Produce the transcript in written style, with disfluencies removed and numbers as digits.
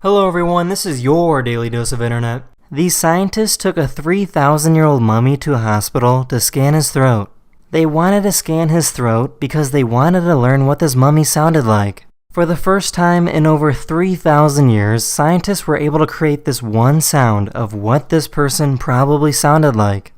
Hello everyone, this is your Daily Dose of Internet. These scientists took a 3,000-year-old mummy to a hospital to scan his throat. They wanted to scan his throat because they wanted to learn what this mummy sounded like. For the first time in over 3,000 years, scientists were able to create this one sound of what this person probably sounded like.